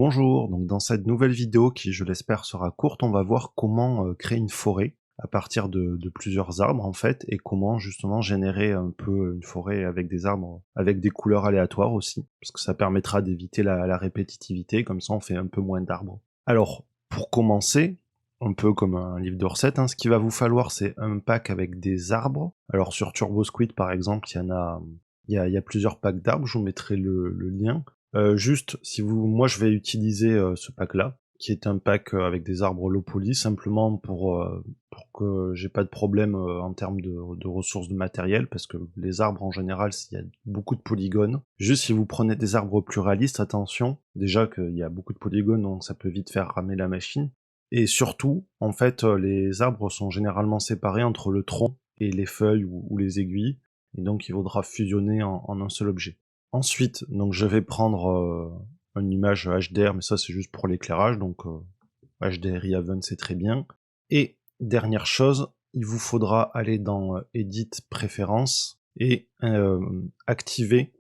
Bonjour, donc dans cette nouvelle vidéo qui je l'espère sera courte, on va voir comment créer une forêt à partir de plusieurs arbres en fait, et comment justement générer un peu une forêt avec des arbres, avec des couleurs aléatoires aussi, parce que ça permettra d'éviter la répétitivité, comme ça on fait un peu moins d'arbres. Alors, pour commencer, un peu comme un livre de recettes, hein, ce qu'il va vous falloir c'est un pack avec des arbres. Alors sur TurboSquid par exemple, il y a plusieurs packs d'arbres, je vous mettrai le lien. Juste, si vous, moi je vais utiliser ce pack-là, qui est un pack avec des arbres low poly, simplement pour que j'ai pas de problème en termes de ressources de matériel, parce que les arbres en général, il y a beaucoup de polygones. Juste si vous prenez des arbres plus réalistes, attention, déjà qu'il y a beaucoup de polygones, donc ça peut vite faire ramer la machine. Et surtout, en fait, les arbres sont généralement séparés entre le tronc et les feuilles ou les aiguilles, et donc il faudra fusionner en un seul objet. Ensuite, donc je vais prendre une image HDR, mais ça c'est juste pour l'éclairage, donc HDRI Haven c'est très bien. Et dernière chose, il vous faudra aller dans Edit Préférences et activer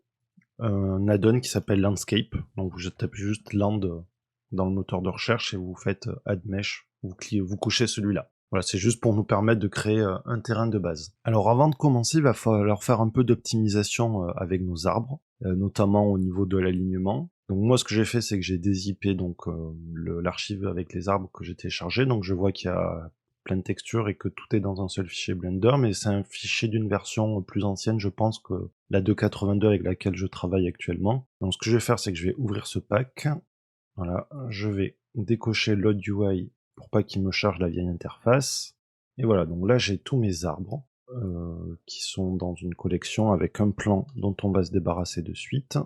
un add-on qui s'appelle Landscape. Donc vous tapez juste Land dans le moteur de recherche et vous faites Add Mesh, vous couchez celui-là. Voilà, c'est juste pour nous permettre de créer un terrain de base. Alors avant de commencer, il va falloir faire un peu d'optimisation avec nos arbres, notamment au niveau de l'alignement. Donc moi ce que j'ai fait c'est que j'ai dézippé donc l'archive avec les arbres que j'ai téléchargé, donc je vois qu'il y a plein de textures et que tout est dans un seul fichier Blender, mais c'est un fichier d'une version plus ancienne, je pense, que la 2.82 avec laquelle je travaille actuellement. Donc ce que je vais faire c'est que je vais ouvrir ce pack, voilà, je vais décocher Load UI pour pas qu'il me charge la vieille interface. Et voilà, donc là j'ai tous mes arbres qui sont dans une collection avec un plan dont on va se débarrasser de suite,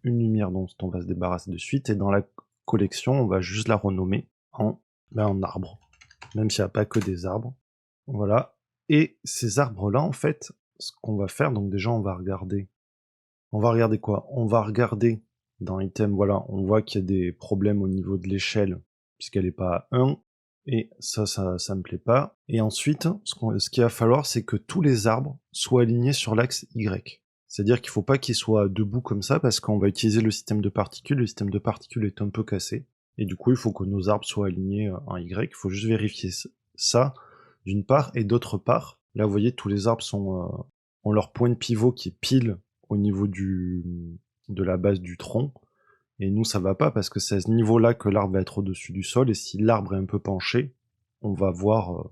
une lumière dont on va se débarrasser de suite, et dans la collection on va juste la renommer en arbre, même s'il n'y a pas que des arbres. Voilà, et ces arbres là en fait, ce qu'on va faire, donc déjà on va regarder quoi? On va regarder dans item, voilà, on voit qu'il y a des problèmes au niveau de l'échelle, puisqu'elle n'est pas à 1, et ça me plaît pas. Et ensuite, ce qu'il va falloir, c'est que tous les arbres soient alignés sur l'axe Y. C'est-à-dire qu'il ne faut pas qu'ils soient debout comme ça, parce qu'on va utiliser le système de particules. Le système de particules est un peu cassé, et du coup, il faut que nos arbres soient alignés en Y. Il faut juste vérifier ça, d'une part, et d'autre part, là, vous voyez, tous les arbres ont leur point de pivot qui est pile au niveau de la base du tronc, et nous ça va pas parce que c'est à ce niveau-là que l'arbre va être au-dessus du sol, et si l'arbre est un peu penché, on va voir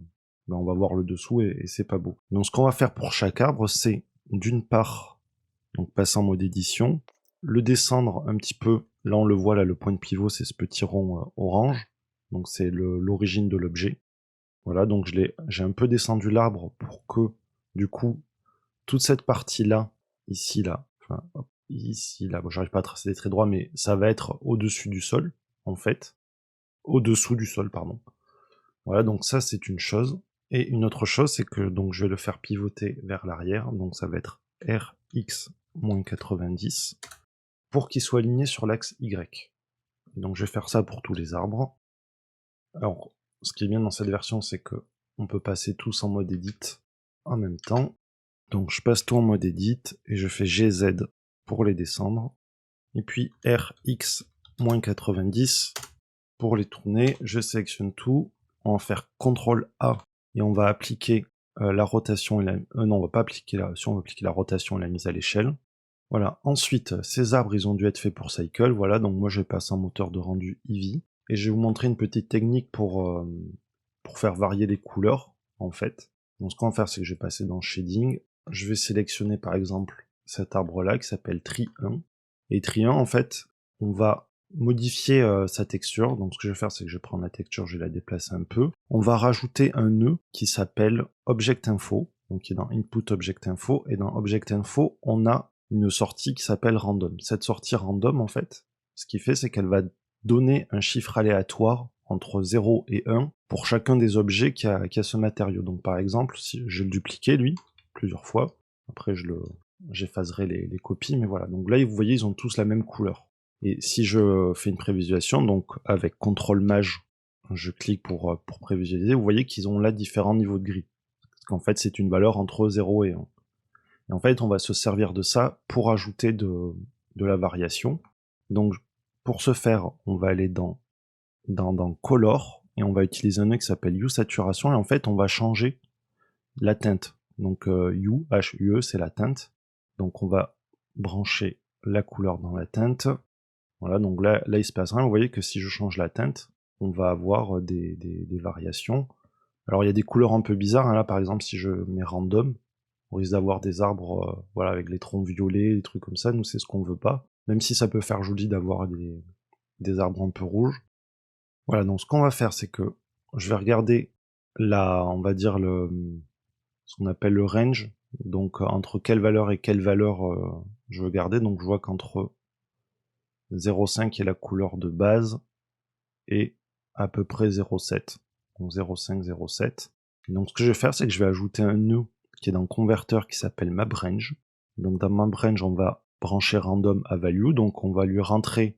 le dessous, et c'est pas beau. Donc ce qu'on va faire pour chaque arbre, c'est d'une part, donc passer en mode édition, le descendre un petit peu, là on le voit, là le point de pivot c'est ce petit rond orange, donc c'est l'origine de l'objet. Voilà, donc j'ai un peu descendu l'arbre pour que du coup toute cette partie-là, ici, là, enfin, hop, ici, là, bon, j'arrive pas à tracer des traits droits, mais ça va être au-dessus du sol, en fait. Au-dessous du sol, pardon. Voilà, donc ça, c'est une chose. Et une autre chose, c'est que donc je vais le faire pivoter vers l'arrière, donc ça va être RX-90, pour qu'il soit aligné sur l'axe Y. Donc je vais faire ça pour tous les arbres. Alors, ce qui est bien dans cette version, c'est que on peut passer tous en mode edit en même temps. Donc je passe tout en mode edit et je fais GZ pour les descendre. Et puis RX-90 pour les tourner. Je sélectionne tout. On va faire CTRL A et on va appliquer la rotation et non, on va pas appliquer la rotation, on va appliquer la rotation et la mise à l'échelle. Voilà. Ensuite, ces arbres, ils ont dû être faits pour Cycle. Voilà, donc moi je vais passer en moteur de rendu Eevee. Et je vais vous montrer une petite technique pour faire varier les couleurs, en fait. Donc ce qu'on va faire, c'est que je vais passer dans Shading. Je vais sélectionner par exemple cet arbre-là qui s'appelle Tree 1. Et Tree 1, en fait, on va modifier sa texture. Donc ce que je vais faire, c'est que je vais prendre la texture, je vais la déplacer un peu. On va rajouter un nœud qui s'appelle Object Info, donc qui est dans Input Object Info. Et dans Object Info, on a une sortie qui s'appelle Random. Cette sortie Random, en fait, ce qu'il fait, c'est qu'elle va donner un chiffre aléatoire entre 0 et 1 pour chacun des objets qui a ce matériau. Donc par exemple, si je vais le dupliquer, lui, plusieurs fois, après j'effacerai les copies, mais voilà. Donc là, vous voyez, ils ont tous la même couleur. Et si je fais une prévisualisation, donc avec CTRL Maj, je clique pour prévisualiser, vous voyez qu'ils ont là différents niveaux de gris. Parce qu'en fait, c'est une valeur entre 0 et 1. Et en fait, on va se servir de ça pour ajouter de la variation. Donc pour ce faire, on va aller dans Color, et on va utiliser un nœud qui s'appelle Hue Saturation, et en fait, on va changer la teinte. Donc Hue, H-U-E, c'est la teinte. Donc on va brancher la couleur dans la teinte. Voilà, donc là il se passe rien. Vous voyez que si je change la teinte, on va avoir des variations. Alors il y a des couleurs un peu bizarres, hein. Là par exemple si je mets random, on risque d'avoir des arbres voilà, avec les troncs violets, des trucs comme ça. Nous c'est ce qu'on veut pas, même si ça peut faire joli d'avoir des arbres un peu rouges. Voilà, donc ce qu'on va faire, c'est que je vais regarder on va dire ce qu'on appelle le range, donc entre quelle valeur et quelle valeur je veux garder. Donc je vois qu'entre 0,5 qui est la couleur de base et à peu près 0,7. Donc 0,5, 0,7. Donc ce que je vais faire, c'est que je vais ajouter un nœud qui est dans le converteur qui s'appelle mapRange. Donc dans mapRange, on va brancher random à value, donc on va lui rentrer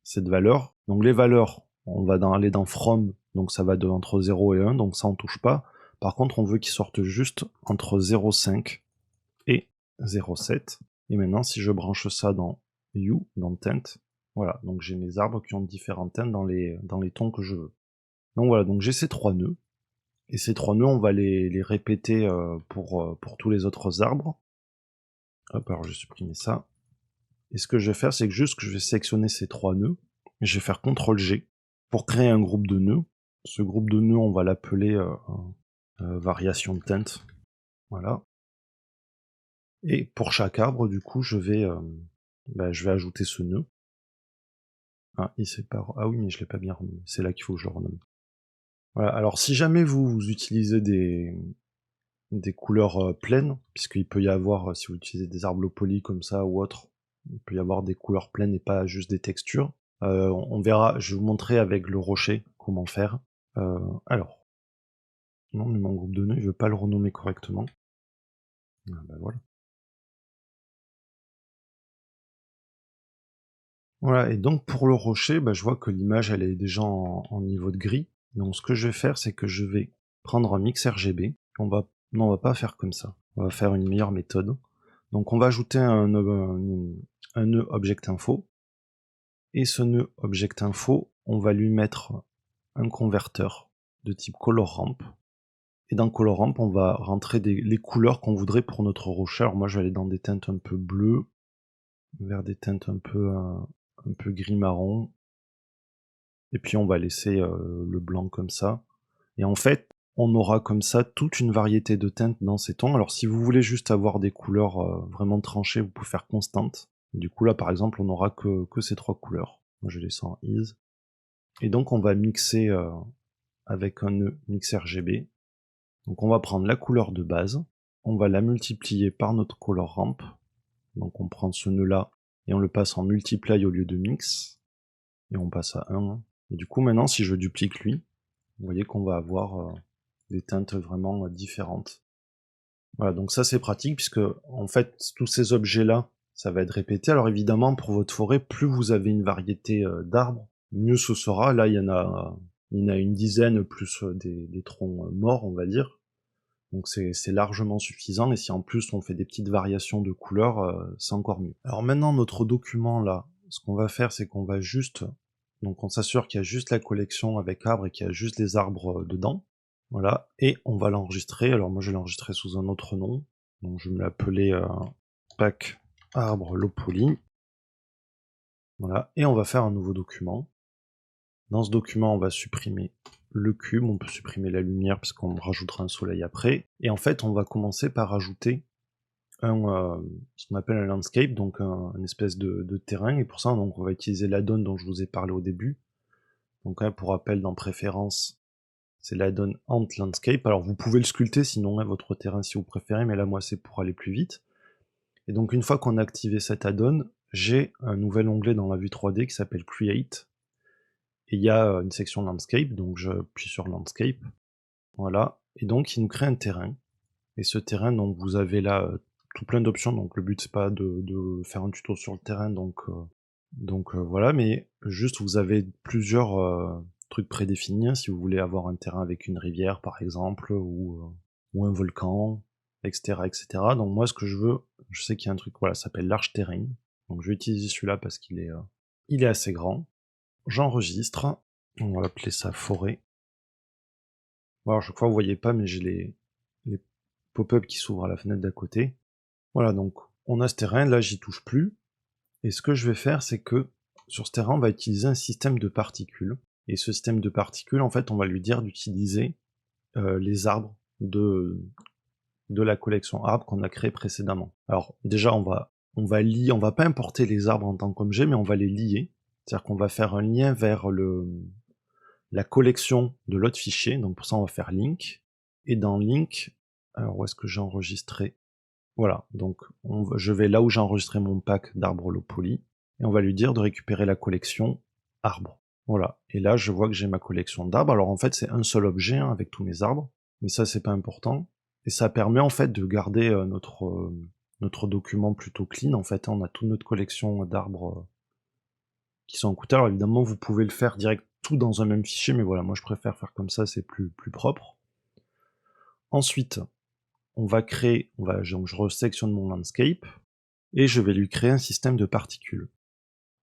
cette valeur. Donc les valeurs, on va aller dans from, donc ça va entre 0 et 1, donc ça on touche pas. Par contre, on veut qu'ils sortent juste entre 0,5 et 0,7. Et maintenant, si je branche ça dans Hue, dans Tint, voilà, donc j'ai mes arbres qui ont différentes teintes dans les tons que je veux. Donc voilà, donc j'ai ces 3 nœuds. Et ces 3 nœuds, on va les répéter pour tous les autres arbres. Hop, alors je vais supprimer ça. Et ce que je vais faire, c'est que je vais sélectionner ces 3 nœuds. Et je vais faire CTRL-G pour créer un groupe de nœuds. Ce groupe de nœuds, on va l'appeler variation de teinte. Voilà. Et pour chaque arbre, du coup, je vais ajouter ce nœud. Ah, il sépare. Ah oui, mais je l'ai pas bien renommé. C'est là qu'il faut que je le renomme. Voilà. Alors, si jamais vous utilisez des couleurs pleines, puisqu'il peut y avoir, si vous utilisez des arbres low poly comme ça ou autre, il peut y avoir des couleurs pleines et pas juste des textures. On verra, je vais vous montrer avec le rocher comment faire. Alors, non, mais mon groupe de nœuds, il veut pas le renommer correctement. Ah, bah voilà. Voilà, et donc pour le rocher, je vois que l'image elle est déjà en niveau de gris. Donc ce que je vais faire, c'est que je vais prendre un mix RGB. Non, on va pas faire comme ça. On va faire une meilleure méthode. Donc on va ajouter un nœud object info. Et ce nœud object info, on va lui mettre un converteur de type color ramp. Et dans color ramp, on va rentrer les couleurs qu'on voudrait pour notre rocher. Alors moi je vais aller dans des teintes un peu bleues, vers des teintes un peu gris-marron. Et puis on va laisser le blanc comme ça. Et en fait, on aura comme ça toute une variété de teintes dans ces tons. Alors si vous voulez juste avoir des couleurs vraiment tranchées, vous pouvez faire constante. Du coup là par exemple, on n'aura que ces 3 couleurs. Moi je laisse en is. Et donc on va mixer avec un nœud mix RGB. Donc on va prendre la couleur de base, on va la multiplier par notre color ramp. Donc on prend ce nœud là et on le passe en multiply au lieu de mix. Et on passe à 1. Et du coup maintenant si je duplique lui, vous voyez qu'on va avoir des teintes vraiment différentes. Voilà, donc ça c'est pratique puisque en fait tous ces objets là, ça va être répété. Alors évidemment pour votre forêt, plus vous avez une variété d'arbres, mieux ce sera. Là il y en a une dizaine plus des troncs morts on va dire. Donc c'est largement suffisant, et si en plus on fait des petites variations de couleurs, c'est encore mieux. Alors maintenant notre document là, ce qu'on va faire c'est qu'on va juste, donc on s'assure qu'il y a juste la collection avec arbres et qu'il y a juste les arbres dedans, voilà, et on va l'enregistrer. Alors moi je vais l'enregistrer sous un autre nom, donc je vais me l'appeler pack arbre low poly, voilà, et on va faire un nouveau document. Dans ce document on va supprimer le cube, on peut supprimer la lumière puisqu'on rajoutera un soleil après, et en fait on va commencer par ajouter ce qu'on appelle un landscape, donc un espèce de terrain, et pour ça donc, on va utiliser l'add-on dont je vous ai parlé au début. Donc pour rappel, dans préférences, c'est l'add-on Ant Landscape. Alors vous pouvez le sculpter sinon votre terrain si vous préférez, mais là moi c'est pour aller plus vite. Et donc une fois qu'on a activé cet add-on, j'ai un nouvel onglet dans la vue 3D qui s'appelle Create, et il y a une section Landscape, donc j'appuie sur Landscape, voilà, et donc il nous crée un terrain. Et ce terrain, donc vous avez là tout plein d'options, donc le but c'est pas de faire un tuto sur le terrain, donc voilà, mais juste vous avez plusieurs trucs prédéfinis, hein, si vous voulez avoir un terrain avec une rivière par exemple, ou un volcan, etc., etc. Donc moi ce que je veux, je sais qu'il y a un truc, voilà, ça s'appelle large terrain, donc je vais utiliser celui-là parce qu'il est il est assez grand. J'enregistre, on va appeler ça forêt. Bon, alors chaque fois vous voyez pas, mais j'ai les pop-up qui s'ouvrent à la fenêtre d'à côté. Voilà, donc on a ce terrain, là j'y touche plus. Et ce que je vais faire, c'est que sur ce terrain, on va utiliser un système de particules. Et ce système de particules, en fait, on va lui dire d'utiliser les arbres de la collection arbres qu'on a créé précédemment. Alors déjà, on va lier, on va pas importer les arbres en tant qu'objet, mais on va les lier. C'est-à-dire qu'on va faire un lien vers la collection de l'autre fichier. Donc pour ça, on va faire link. Et dans link, alors où est-ce que j'ai enregistré? Voilà, donc je vais là où j'ai enregistré mon pack d'arbres low poly, et on va lui dire de récupérer la collection arbres. Voilà, et là je vois que j'ai ma collection d'arbres. Alors en fait c'est un seul objet hein, avec tous mes arbres, mais ça c'est pas important. Et ça permet en fait de garder notre document plutôt clean. En fait, hein. On a toute notre collection d'arbres qui sont encodés. Alors évidemment vous pouvez le faire direct tout dans un même fichier, mais voilà, moi je préfère faire comme ça, c'est plus propre. Ensuite, on va créer, donc je resélectionne mon landscape, et je vais lui créer un système de particules.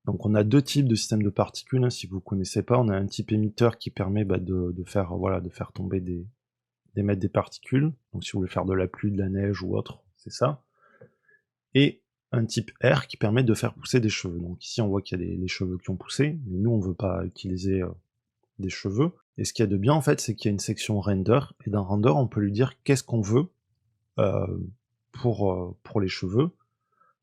Donc on a deux types de systèmes de particules, hein, si vous ne connaissez pas. On a un type émetteur qui permet de faire tomber d'émettre des particules. Donc si vous voulez faire de la pluie, de la neige ou autre, c'est ça. Et un type R qui permet de faire pousser des cheveux. Donc ici on voit qu'il y a des cheveux qui ont poussé, mais nous on ne veut pas utiliser des cheveux. Et ce qu'il y a de bien en fait, c'est qu'il y a une section render, et dans render on peut lui dire qu'est-ce qu'on veut pour les cheveux.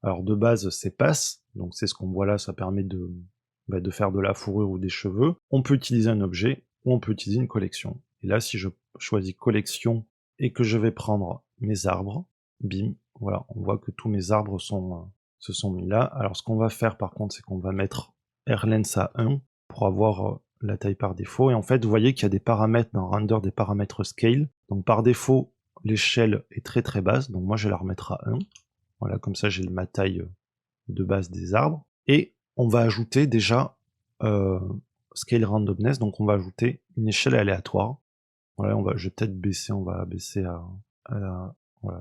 Alors de base c'est passe, donc c'est ce qu'on voit là, ça permet de faire de la fourrure ou des cheveux. On peut utiliser un objet ou on peut utiliser une collection. Et là si je choisis collection et que je vais prendre mes arbres, bim, voilà, on voit que tous mes arbres se sont mis là. Alors ce qu'on va faire par contre, c'est qu'on va mettre rlens à 1 pour avoir la taille par défaut. Et en fait vous voyez qu'il y a des paramètres dans render, des paramètres scale. Donc par défaut l'échelle est très très basse, donc moi je vais la remettre à 1. Voilà, comme ça j'ai ma taille de base des arbres. Et on va ajouter déjà scale randomness, donc on va ajouter une échelle aléatoire. Voilà, je vais peut-être baisser, on va baisser à voilà,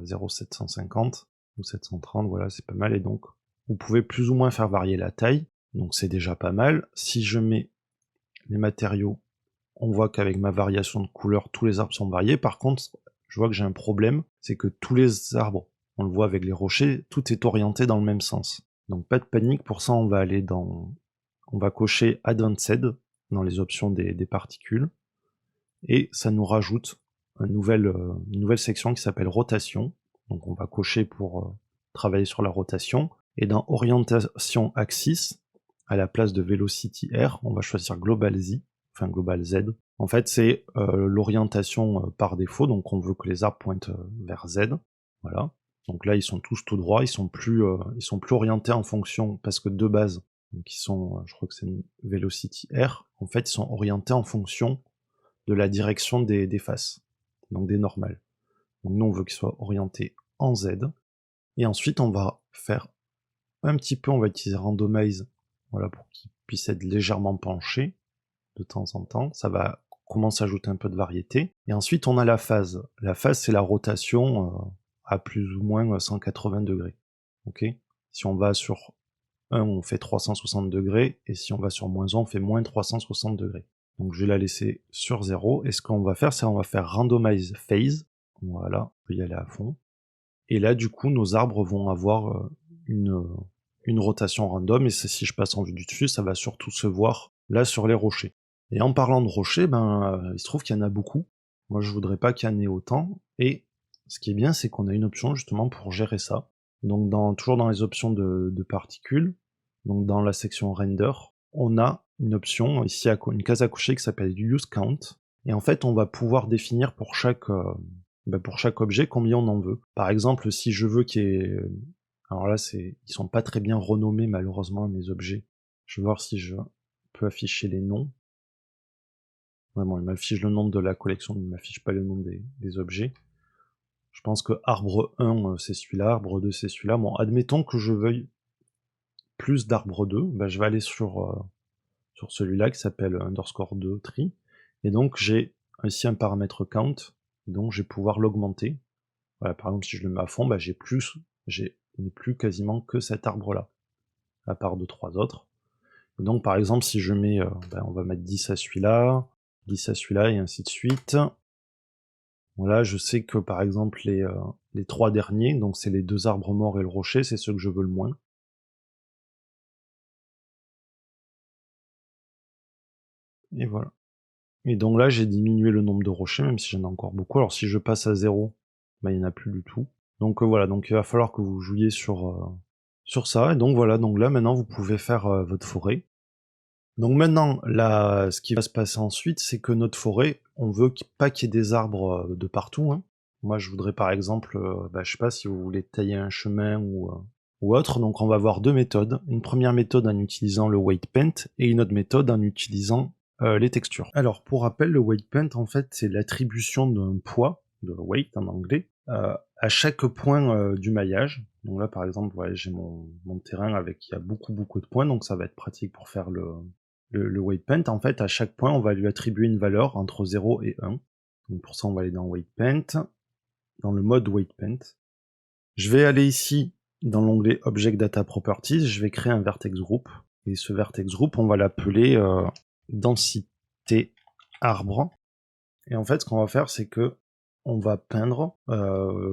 0,750 ou 730, voilà, c'est pas mal. Et donc vous pouvez plus ou moins faire varier la taille, donc c'est déjà pas mal. Si je mets les matériaux, on voit qu'avec ma variation de couleur, tous les arbres sont variés. Par contre, je vois que j'ai un problème, c'est que tous les arbres, on le voit avec les rochers, tout est orienté dans le même sens. Donc pas de panique, pour ça on va cocher Advanced dans les options des particules, et ça nous rajoute une nouvelle section qui s'appelle rotation. Donc on va cocher pour travailler sur la rotation, et dans orientation axis, à la place de velocity R, on va choisir global Z, enfin global Z. En fait c'est l'orientation par défaut, donc on veut que les arbres pointent vers Z, voilà. Donc là ils sont tous tout droits, ils sont plus orientés en fonction, parce que de base, donc ils sont, je crois que c'est une velocity R, en fait ils sont orientés en fonction de la direction des faces, donc des normales. Donc nous on veut qu'ils soient orientés en Z, et ensuite on va faire un petit peu, on va utiliser randomize, voilà, pour qu'ils puissent être légèrement penchés de temps en temps, ça va commencer à ajouter un peu de variété. Et ensuite on a la phase. La phase c'est la rotation à plus ou moins 180 degrés. Ok. Si on va sur 1 on fait 360 degrés, et si on va sur moins 1 on fait moins 360 degrés. Donc je vais la laisser sur 0, et ce qu'on va faire c'est on va faire randomize phase, voilà, on peut y aller à fond. Et là du coup nos arbres vont avoir une rotation random, et si je passe en vue du dessus, ça va surtout se voir là sur les rochers. Et en parlant de rochers, il se trouve qu'il y en a beaucoup. Moi je voudrais pas qu'il y en ait autant, et ce qui est bien c'est qu'on a une option justement pour gérer ça. Donc toujours dans les options de particules, donc dans la section render, on a une option ici, une case à cocher qui s'appelle use count, et en fait on va pouvoir définir pour chaque objet combien on en veut. Par exemple si je veux qu'il y ait... Alors là ils sont pas très bien renommés malheureusement mes objets. Je vais voir si je peux afficher les noms. Ouais, bon, il m'affiche le nom de la collection, mais il m'affiche pas le nom des objets. Je pense que arbre 1 c'est celui-là, arbre 2 c'est celui-là. Bon, admettons que je veuille plus d'arbre 2, je vais aller sur celui-là qui s'appelle underscore 2 tree, et donc j'ai ici un paramètre count, donc je vais pouvoir l'augmenter. Voilà, par exemple si je le mets à fond, je n'ai plus quasiment que cet arbre-là, à part 2-3 autres. Donc par exemple, si je mets, on va mettre 10 à celui-là, 10 à celui-là, et ainsi de suite. Voilà, je sais que par exemple les 3 derniers, donc c'est les 2 arbres morts et le rocher, c'est ceux que je veux le moins. Et voilà. Et donc là, j'ai diminué le nombre de rochers, même si j'en ai encore beaucoup. Alors si je passe à 0, bah, il n'y en a plus du tout. Donc voilà, donc il va falloir que vous jouiez sur ça. Et donc voilà, donc là maintenant vous pouvez faire votre forêt. Donc maintenant, là, ce qui va se passer ensuite, c'est que notre forêt, on veut pas qu'il y ait des arbres de partout, hein. Moi, je voudrais par exemple, je sais pas si vous voulez tailler un chemin ou autre, donc on va avoir deux méthodes. Une première méthode en utilisant le weight paint et une autre méthode en utilisant les textures. Alors, pour rappel, le weight paint, en fait, c'est l'attribution d'un poids, de weight en anglais, à chaque point du maillage. Donc là, par exemple, ouais, j'ai mon terrain avec, il y a beaucoup de points, donc ça va être pratique pour faire le weight paint. En fait, à chaque point, on va lui attribuer une valeur entre 0 et 1. Donc pour ça, on va aller dans weight paint, dans le mode weight paint. Je vais aller ici, dans l'onglet Object Data Properties, je vais créer un vertex group. Et ce vertex group, on va l'appeler densité arbre. Et en fait, ce qu'on va faire, c'est que on va peindre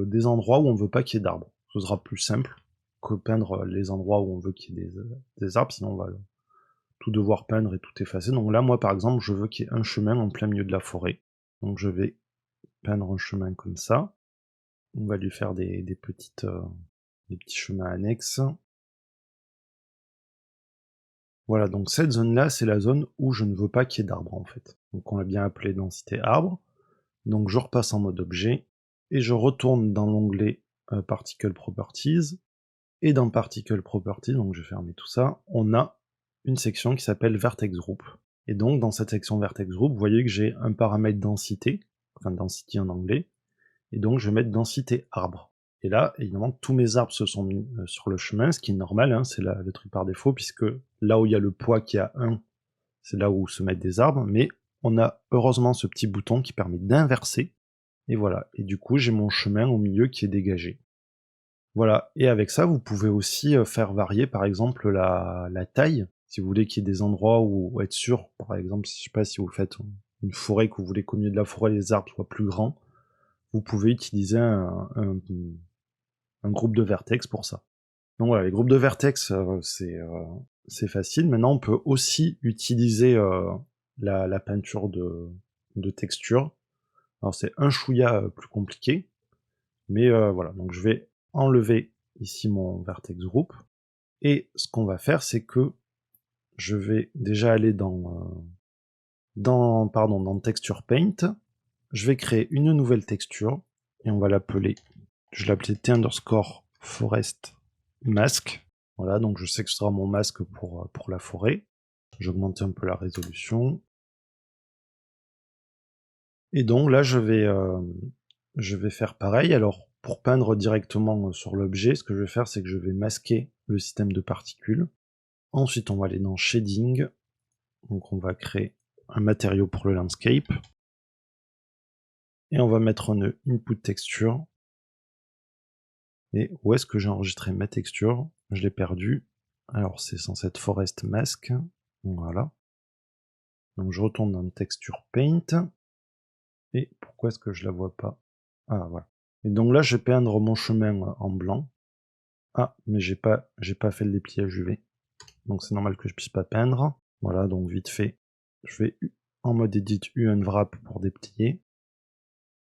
des endroits où on veut pas qu'il y ait d'arbres. Ce sera plus simple que peindre les endroits où on veut qu'il y ait des arbres, sinon on va tout devoir peindre et tout effacer. Donc là, moi, par exemple, je veux qu'il y ait un chemin en plein milieu de la forêt. Donc je vais peindre un chemin comme ça. On va lui faire des petits chemins annexes. Voilà, donc cette zone-là, c'est la zone où je ne veux pas qu'il y ait d'arbres, en fait. Donc on l'a bien appelé densité arbre. Donc je repasse en mode objet, et je retourne dans l'onglet Particle Properties, et dans Particle Properties, donc je vais fermer tout ça, on a une section qui s'appelle Vertex Group. Et donc dans cette section Vertex Group, vous voyez que j'ai un paramètre densité, enfin density en anglais, et donc je vais mettre densité arbre. Et là, évidemment, tous mes arbres se sont mis sur le chemin, ce qui est normal, hein, c'est le truc par défaut, puisque là où il y a le poids qui est à 1, c'est là où se mettent des arbres, mais on a heureusement ce petit bouton qui permet d'inverser, et voilà. Et du coup, j'ai mon chemin au milieu qui est dégagé. Voilà, et avec ça, vous pouvez aussi faire varier, par exemple, la taille, si vous voulez qu'il y ait des endroits où être sûr, par exemple, je sais pas si vous faites une forêt, que vous voulez qu'au milieu de la forêt, les arbres soient plus grands, vous pouvez utiliser un groupe de vertex pour ça. Donc voilà, les groupes de vertex, c'est facile. Maintenant, on peut aussi utiliser la peinture de texture. Alors c'est un chouïa plus compliqué, mais voilà. Donc je vais enlever ici mon vertex group, et ce qu'on va faire, c'est que je vais déjà aller dans Texture Paint. Je vais créer une nouvelle texture, et on va l'appeler, je vais l'appeler T_Forest Mask. Voilà, donc je sais que ce sera mon masque pour la forêt. J'augmente un peu la résolution. Et donc là, je vais faire pareil. Alors, pour peindre directement sur l'objet, ce que je vais faire, c'est que je vais masquer le système de particules. Ensuite, on va aller dans Shading. Donc on va créer un matériau pour le landscape. Et on va mettre un Input Texture. Et où est-ce que j'ai enregistré ma texture? Je l'ai perdu. Alors c'est censé être Forest Mask. Voilà. Donc je retourne dans Texture Paint. Et pourquoi est-ce que je la vois pas? Ah voilà. Et donc là je vais peindre mon chemin en blanc. Ah, mais j'ai pas fait le dépliage UV. Donc c'est normal que je puisse pas peindre. Voilà, donc vite fait, je vais en mode Edit Unwrap pour déplier.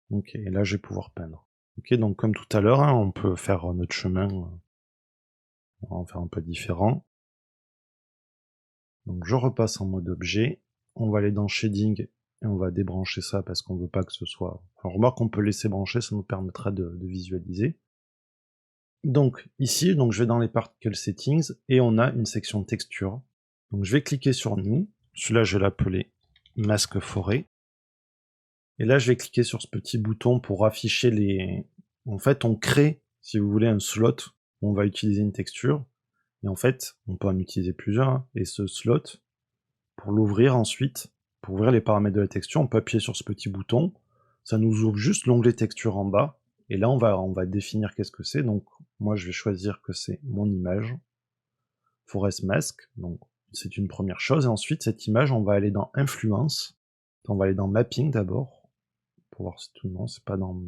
Ok, et là je vais pouvoir peindre. Ok, donc comme tout à l'heure, hein, on peut faire notre chemin, on va en faire un peu différent. Donc je repasse en mode objet, on va aller dans Shading, et on va débrancher ça parce qu'on veut pas que ce soit... Enfin, on remarque qu'on peut laisser brancher, ça nous permettra de visualiser. Donc ici, donc je vais dans les Particle Settings, et on a une section texture. Donc je vais cliquer sur New, celui-là je vais l'appeler Masque Forêt. Et là je vais cliquer sur ce petit bouton pour afficher les... En fait on crée, si vous voulez, un slot où on va utiliser une texture. Et en fait, on peut en utiliser plusieurs, hein. Et ce slot, pour l'ouvrir ensuite, pour ouvrir les paramètres de la texture, on peut appuyer sur ce petit bouton, ça nous ouvre juste l'onglet texture en bas, et là on va définir qu'est-ce que c'est. Donc moi je vais choisir que c'est mon image, Forest Mask, donc c'est une première chose. Et ensuite, cette image, on va aller dans Influence. On va aller dans Mapping d'abord, pour voir si tout le monde, c'est pas dans...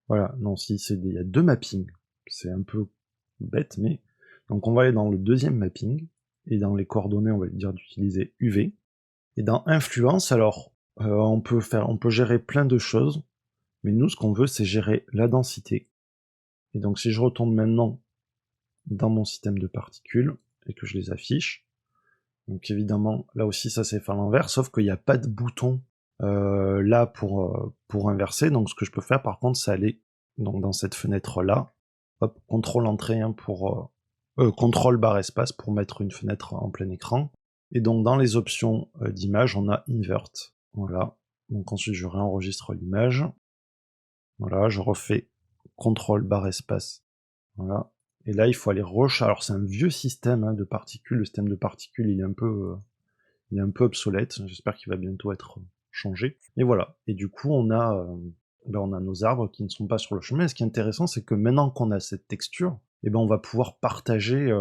Voilà, non, si, il y a 2 mappings. C'est un peu bête, mais... Donc on va aller dans le deuxième mapping, et dans les coordonnées, on va lui dire d'utiliser UV. Et dans Influence, alors, on peut gérer plein de choses, mais nous, ce qu'on veut, c'est gérer la densité. Et donc si je retourne maintenant dans mon système de particules, et que je les affiche, donc évidemment, là aussi, ça s'est fait à l'envers, sauf qu'il n'y a pas de bouton là pour inverser. Donc ce que je peux faire, par contre, c'est aller donc, dans cette fenêtre-là, hop, contrôle entrée pour... contrôle barre espace pour mettre une fenêtre en plein écran. Et donc dans les options d'image, on a Invert. Voilà. Donc ensuite, je réenregistre l'image. Voilà, je refais contrôle barre espace. Voilà. Et là, il faut aller alors c'est un vieux système de particules. Le système de particules, il est un peu obsolète. J'espère qu'il va bientôt être changé. Et voilà. Et du coup, on a nos arbres qui ne sont pas sur le chemin. Et ce qui est intéressant, c'est que maintenant qu'on a cette texture, on va pouvoir partager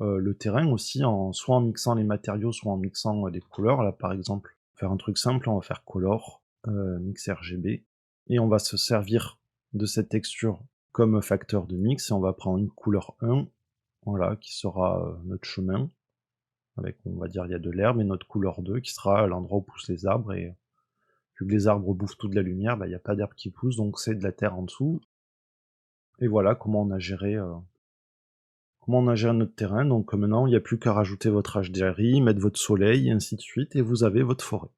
le terrain aussi, soit en mixant les matériaux, soit en mixant les couleurs. Là, par exemple, faire un truc simple, on va faire Color, Mix RGB, et on va se servir de cette texture comme facteur de mix, et on va prendre une couleur 1, voilà, qui sera notre chemin, avec, on va dire, il y a de l'herbe, et notre couleur 2, qui sera l'endroit où poussent les arbres, et vu que les arbres bouffent toute la lumière, il n'y a pas d'herbe qui pousse, donc c'est de la terre en dessous. Et voilà comment on a géré notre terrain. Donc maintenant, il n'y a plus qu'à rajouter votre HDRI, mettre votre soleil, et ainsi de suite, et vous avez votre forêt.